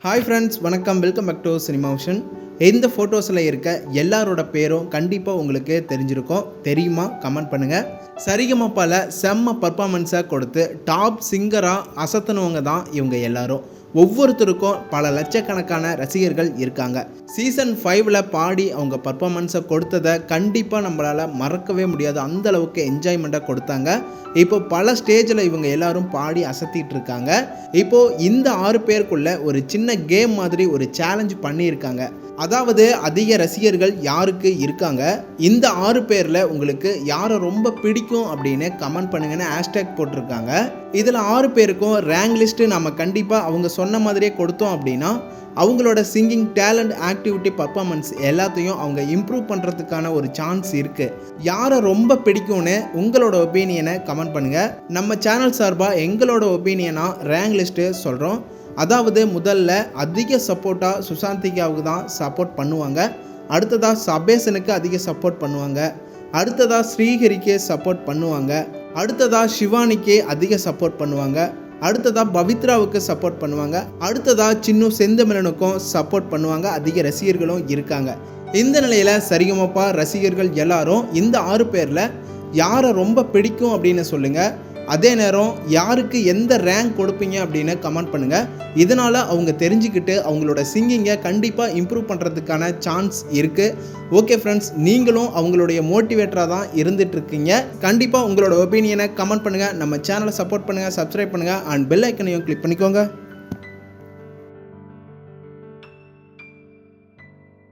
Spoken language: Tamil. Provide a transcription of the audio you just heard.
ஹாய் ஃப்ரெண்ட்ஸ், வணக்கம். Welcome back to Cinema Vision. இந்த ஃபோட்டோஸில் இருக்க எல்லாரோட பேரும் கண்டிப்பாக உங்களுக்கு தெரிஞ்சிருக்கும். தெரியுமா? கமெண்ட் பண்ணுங்கள். சரிகமபால செம்ம பர்ஃபார்மன்ஸை கொடுத்து டாப் சிங்கராக அசத்துனவங்க தான் இவங்க எல்லாரும். ஒவ்வொருத்தருக்கும் பல லட்சக்கணக்கான ரசிகர்கள் இருக்காங்க. சீசன் 5ல் பாடி அவங்க பர்ஃபார்மன்ஸை கொடுத்ததை கண்டிப்பாக நம்மளால் மறக்கவே முடியாது. அந்தளவுக்கு என்ஜாய்மெண்ட்டாக கொடுத்தாங்க. இப்போ பல ஸ்டேஜில் இவங்க எல்லாரும் பாடி அசத்திட்டு இருக்காங்க. இப்போது இந்த 6 பேருக்குள்ள ஒரு சின்ன கேம் மாதிரி ஒரு சேலஞ்ச் பண்ணியிருக்காங்க. அதாவது அதிக ரசிகர்கள் யாருக்கு இருக்காங்க, இந்த 6 பேரில் உங்களுக்கு யாரை ரொம்ப பிடிக்கும் அப்படின்னு கமெண்ட் பண்ணுங்கன்னு ஹேஷ்டேக் போட்டிருக்காங்க. இதில் 6 பேருக்கும் ரேங்க் லிஸ்ட்டு நம்ம கண்டிப்பாக அவங்க சொன்ன மாதிரியே கொடுத்தோம் அப்படின்னா அவங்களோட சிங்கிங் டேலண்ட், ஆக்டிவிட்டி, பர்ஃபார்மன்ஸ் எல்லாத்தையும் அவங்க இம்ப்ரூவ் பண்ணுறதுக்கான ஒரு சான்ஸ் இருக்குது. யாரை ரொம்ப பிடிக்கும்னு உங்களோட ஒப்பீனியனை கமெண்ட் பண்ணுங்கள். நம்ம சேனல் சார்பாக எங்களோட ஒப்பீனியனாக ரேங்க் லிஸ்ட்டு சொல்கிறோம். அதாவது முதல்ல அதிக சப்போர்ட்டாக சுசாந்திகாவுக்கு தான் சப்போர்ட் பண்ணுவாங்க. அடுத்ததாக சபேசனுக்கு அதிக சப்போர்ட் பண்ணுவாங்க. அடுத்ததாக ஸ்ரீஹரிக்கு சப்போர்ட் பண்ணுவாங்க. அடுத்ததாக சிவானிக்கு அதிக சப்போர்ட் பண்ணுவாங்க. அடுத்ததாக பவித்ராவுக்கு சப்போர்ட் பண்ணுவாங்க. அடுத்ததாக சின்னு செந்தமிழனுக்கும் சப்போர்ட் பண்ணுவாங்க. அதிக ரசிகர்களும் இருக்காங்க. இந்த நிலையில் சரிகமபா ரசிகர்கள் எல்லாரும் இந்த 6 பேரில் யாரை ரொம்ப பிடிக்கும் அப்படின்னு சொல்லுங்கள். அதே நேரம் யாருக்கு எந்த ரேங்க் கொடுப்பீங்க அப்படின்னு கமெண்ட் பண்ணுங்கள். இதனால் அவங்க தெரிஞ்சுக்கிட்டு அவங்களோட சிங்கிங்கை கண்டிப்பாக இம்ப்ரூவ் பண்ணுறதுக்கான சான்ஸ் இருக்குது. ஓகே ஃப்ரெண்ட்ஸ், நீங்களும் அவங்களுடைய மோட்டிவேட்டராக தான் இருந்துகிட்ருக்கீங்க. கண்டிப்பாக உங்களோட ஒப்பீனியனை கமெண்ட் பண்ணுங்கள். நம்ம சேனலை சப்போர்ட் பண்ணுங்கள், சப்ஸ்கிரைப் பண்ணுங்கள் அண்ட் பெல் ஐக்கனையும் கிளிக் பண்ணிக்கோங்க.